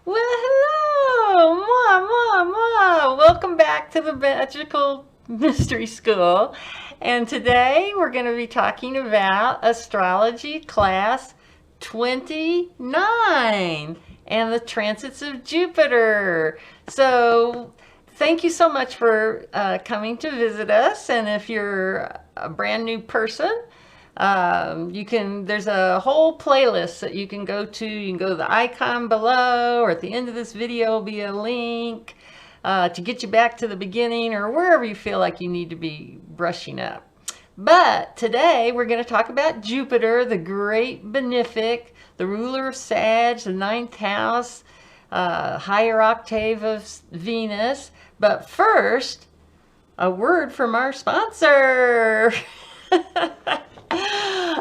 Well, hello, Welcome back to the Magical Mystery School. And today we're going to be talking about Astrology Class 29 and the transits of Jupiter. So, thank you so much for coming to visit us. And if you're a brand new person, there's a whole playlist that you can go to. You can go to the icon below, or at the end of this video will be a link to get you back to the beginning or wherever you feel like you need to be brushing up. But today we're going to talk about Jupiter, the great benefic, the ruler of Sag, the ninth house, higher octave of Venus. But first, a word from our sponsor.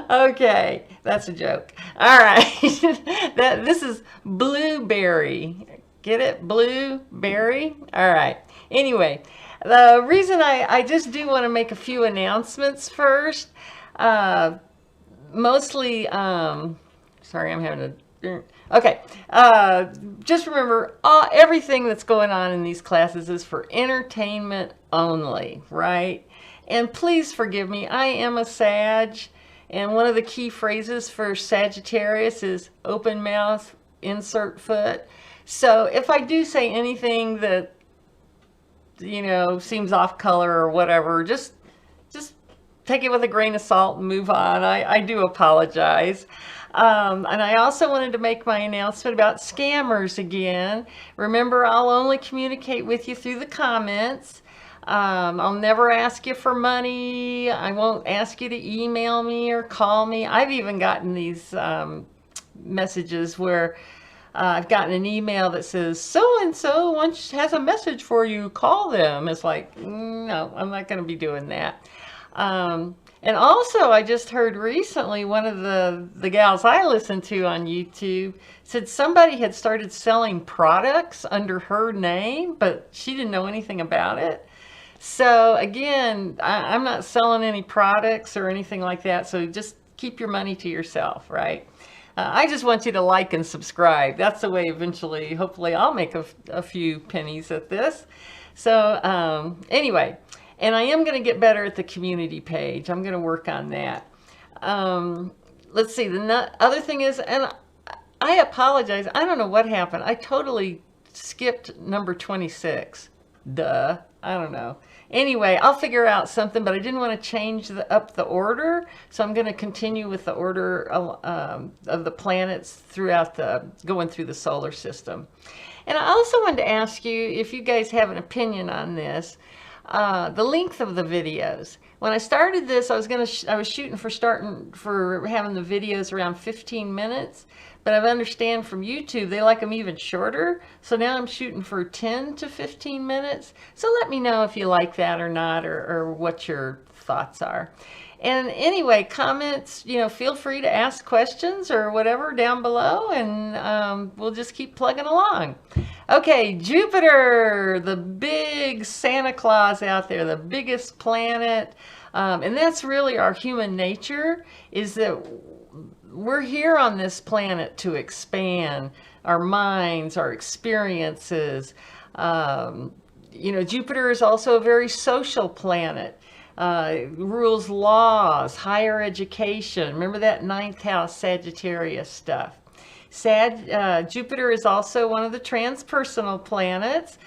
Okay, that's a joke. All right. This is blueberry. Get it? Blueberry? All right. Anyway, the reason I just do want to make a few announcements first. Mostly, sorry, I'm having a. Okay, just remember, everything that's going on in these classes is for entertainment only, right? And please forgive me, I am a Sag, and one of the key phrases for Sagittarius is open mouth, insert foot. So if I do say anything that, seems off color or whatever, just take it with a grain of salt and move on. I do apologize. And I also wanted to make my announcement about scammers again. Remember, I'll only communicate with you through the comments. I'll never ask you for money. I won't ask you to email me or call me. I've even gotten these messages where I've gotten an email that says, so-and-so has a message for you, call them. It's like, no, I'm not going to be doing that. And also, I just heard recently, one of the gals I listen to on YouTube said somebody had started selling products under her name, but she didn't know anything about it. So again, I'm not selling any products or anything like that, so just keep your money to yourself, right? I just want you to like and subscribe. That's the way eventually, hopefully, I'll make a few pennies at this. So anyway, and I am going to get better at the community page. I'm going to work on that. Let's see, the other thing is, and I apologize, I don't know what happened. I totally skipped number 26. Duh. I don't know. Anyway, I'll figure out something, but I didn't want to change up the order, so I'm going to continue with the order of the planets throughout going through the solar system. And I also wanted to ask you if you guys have an opinion on this, the length of the videos. When I started this, I was shooting for having the videos around 15 minutes, but I understand from YouTube they like them even shorter. So now I'm shooting for 10 to 15 minutes. So let me know if you like that or not, or what your thoughts are. And anyway, comments, feel free to ask questions or whatever down below, and we'll just keep plugging along. Okay, Jupiter, the big Santa Claus out there, the biggest planet. And that's really our human nature, is that we're here on this planet to expand our minds, our experiences. Jupiter is also a very social planet. Rules laws, higher education. Remember that ninth house Sagittarius stuff. Jupiter is also one of the transpersonal planets,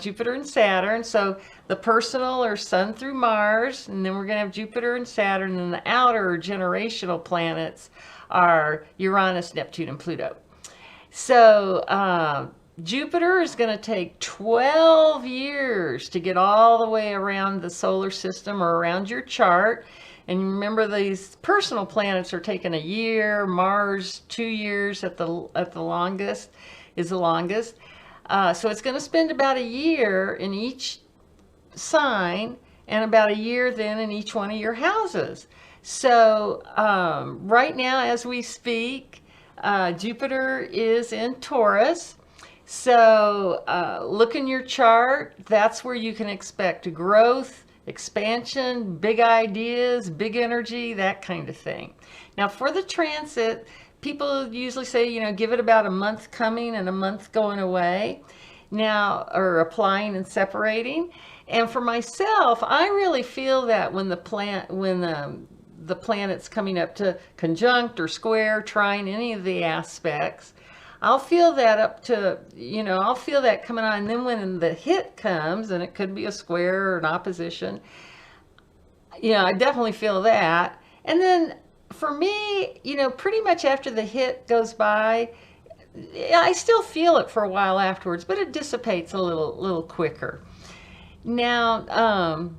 Jupiter and Saturn. So the personal are Sun through Mars, and then we're going to have Jupiter and Saturn, and the outer generational planets are Uranus, Neptune, and Pluto. So Jupiter is going to take 12 years to get all the way around the solar system or around your chart. And remember, these personal planets are taking a year. Mars, 2 years at the longest is the longest. So it's going to spend about a year in each sign, and about a year then in each one of your houses. So right now, as we speak, Jupiter is in Taurus. So look in your chart. That's where you can expect growth, expansion, big ideas, big energy, that kind of thing. Now for the transit, people usually say, give it about a month coming and a month going away now, or applying and separating. And for myself, I really feel that when the planet's coming up to conjunct or square, trine, any of the aspects, I'll feel that I'll feel that coming on. And then when the hit comes, and it could be a square or an opposition, I definitely feel that. And then for me, pretty much after the hit goes by, I still feel it for a while afterwards, but it dissipates a little quicker. Now,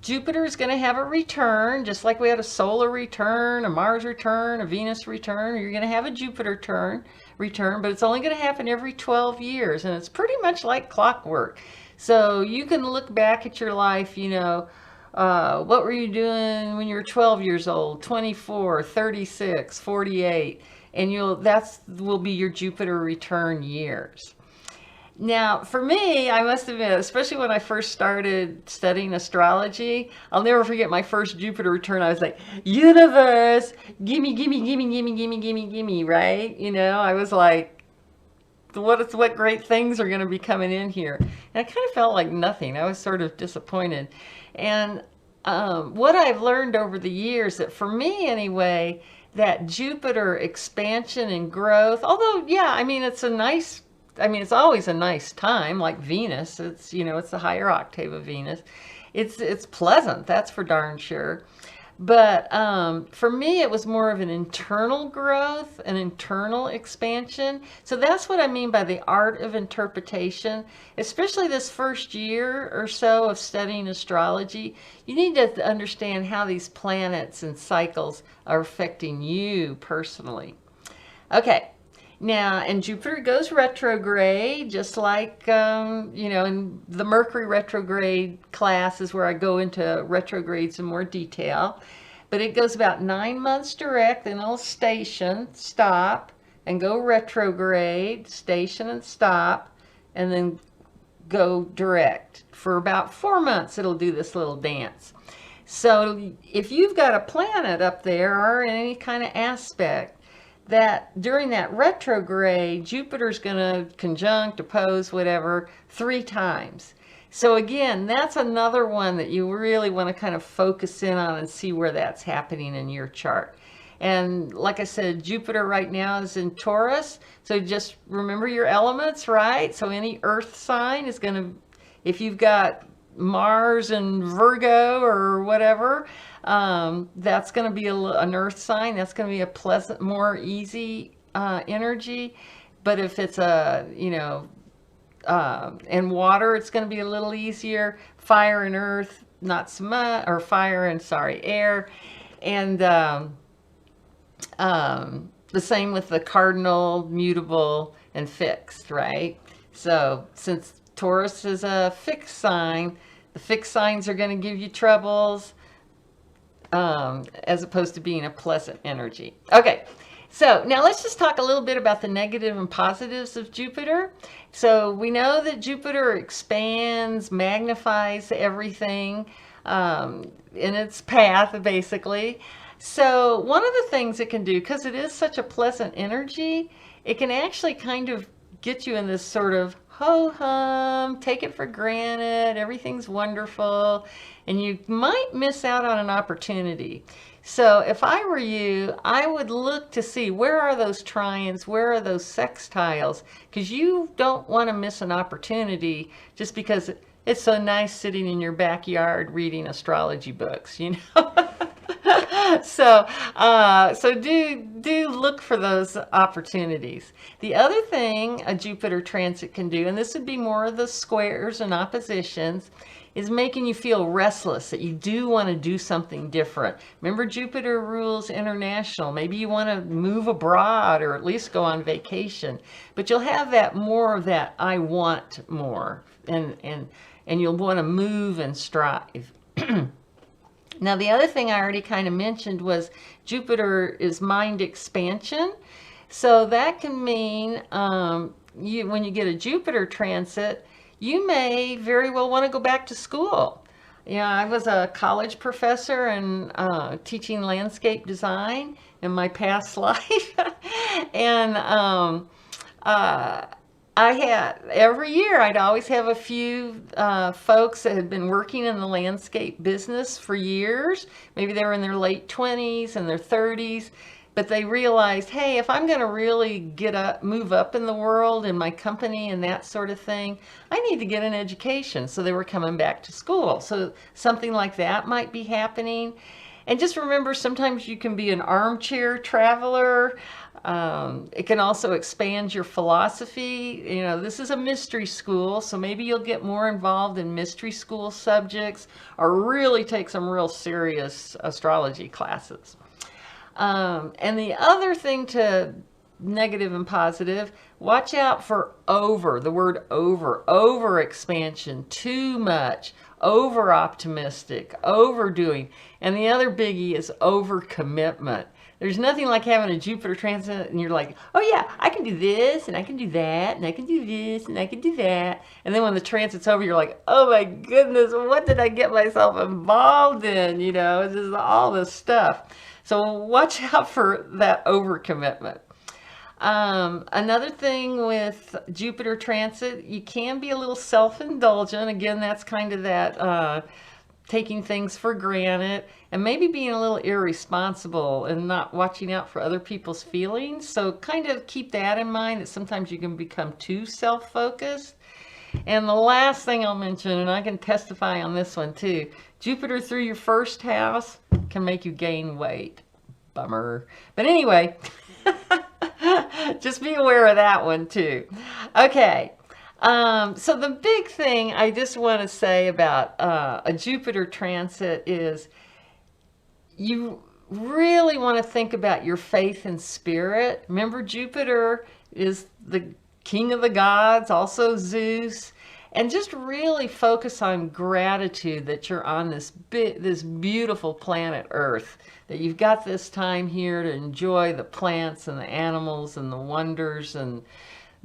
Jupiter is going to have a return, just like we had a solar return, a Mars return, a Venus return. You're going to have a Jupiter return, but it's only going to happen every 12 years, and it's pretty much like clockwork. So you can look back at your life, what were you doing when you were 12 years old, 24, 36, 48, and that will be your Jupiter return years. Now, for me, I must admit, especially when I first started studying astrology, I'll never forget my first Jupiter return. I was like, universe, gimme, gimme, gimme, gimme, gimme, gimme, gimme, right? I was like, what great things are going to be coming in here? And I kind of felt like nothing. I was sort of disappointed. And what I've learned over the years, that for me anyway, that Jupiter expansion and growth, although, yeah, it's always a nice time, like Venus. It's, it's the higher octave of Venus. It's pleasant, that's for darn sure. But for me, it was more of an internal growth, an internal expansion. So that's what I mean by the art of interpretation. Especially this first year or so of studying astrology, you need to understand how these planets and cycles are affecting you personally. Okay. Now, and Jupiter goes retrograde, just like, in the Mercury retrograde class is where I go into retrogrades in more detail. But it goes about 9 months direct, then it'll stop, and go retrograde, station and stop, and then go direct. For about 4 months, it'll do this little dance. So if you've got a planet up there or any kind of aspect, that during that retrograde, Jupiter's going to conjunct, oppose, whatever, 3 times. So again, that's another one that you really want to kind of focus in on and see where that's happening in your chart. And like I said, Jupiter right now is in Taurus. So just remember your elements, right? So any earth sign is going to, if you've got Mars and Virgo or whatever, that's going to be an earth sign. That's going to be a pleasant, more easy energy. But if it's and water, it's going to be a little easier. Fire and earth, not so much, or air. And the same with the cardinal, mutable, and fixed, right? So since Taurus is a fixed sign, the fixed signs are going to give you troubles, as opposed to being a pleasant energy. Okay, so now let's just talk a little bit about the negative and positives of Jupiter. So we know that Jupiter expands, magnifies everything in its path, basically. So one of the things it can do, because it is such a pleasant energy, it can actually kind of get you in this sort of ho-hum, take it for granted, everything's wonderful, and you might miss out on an opportunity. So if I were you, I would look to see where are those trines, where are those sextiles, because you don't want to miss an opportunity just because it's so nice sitting in your backyard reading astrology books, So do look for those opportunities. The other thing a Jupiter transit can do, and this would be more of the squares and oppositions, is making you feel restless, that you do want to do something different. Remember, Jupiter rules international. Maybe you want to move abroad or at least go on vacation, but you'll have that more of that I want more, and you'll want to move and strive. Now, the other thing I already kind of mentioned was Jupiter is mind expansion. So that can mean when you get a Jupiter transit, you may very well want to go back to school. Yeah, I was a college professor and teaching landscape design in my past life. And uh, I had every year I'd always have a few folks that had been working in the landscape business for years. Maybe they were in their late 20s and their 30s, but they realized, hey, if I'm going to really get up, move up in the world in my company and that sort of thing, I need to get an education. So they were coming back to school. So something like that might be happening. And just remember, sometimes you can be an armchair traveler. It can also expand your philosophy. You know, this is a mystery school, so maybe you'll get more involved in mystery school subjects or really take some real serious astrology classes. And the other thing to negative and positive, watch out for the word over expansion, too much, over optimistic, overdoing. And the other biggie is over commitment. There's nothing like having a Jupiter transit and you're like, oh yeah, I can do this and I can do that and I can do this and I can do that. And then when the transit's over, you're like, oh my goodness, what did I get myself involved in? You know, this is all this stuff. So watch out for that overcommitment. Another thing with Jupiter transit, you can be a little self-indulgent. Again, that's kind of that taking things for granted and maybe being a little irresponsible and not watching out for other people's feelings. So kind of keep that in mind, that sometimes you can become too self-focused. And the last thing I'll mention, and I can testify on this one too, Jupiter through your first house can make you gain weight. Bummer. But anyway, just be aware of that one too. Okay. So the big thing I just want to say about a Jupiter transit is you really want to think about your faith and spirit. Remember, Jupiter is the king of the gods, also Zeus. And just really focus on gratitude that you're on this beautiful planet Earth, that you've got this time here to enjoy the plants and the animals and the wonders and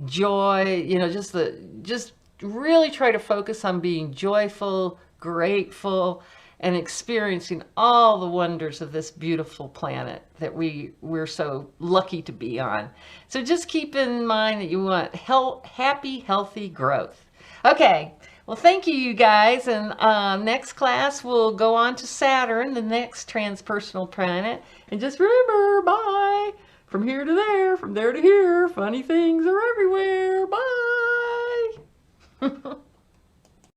joy. You know, just really try to focus on being joyful, grateful, and experiencing all the wonders of this beautiful planet that we're so lucky to be on. So just keep in mind that you want happy, healthy growth. Okay, well, thank you, you guys. And next class, we'll go on to Saturn, the next transpersonal planet. And just remember, bye. From here to there, from there to here, funny things are everywhere. Bye.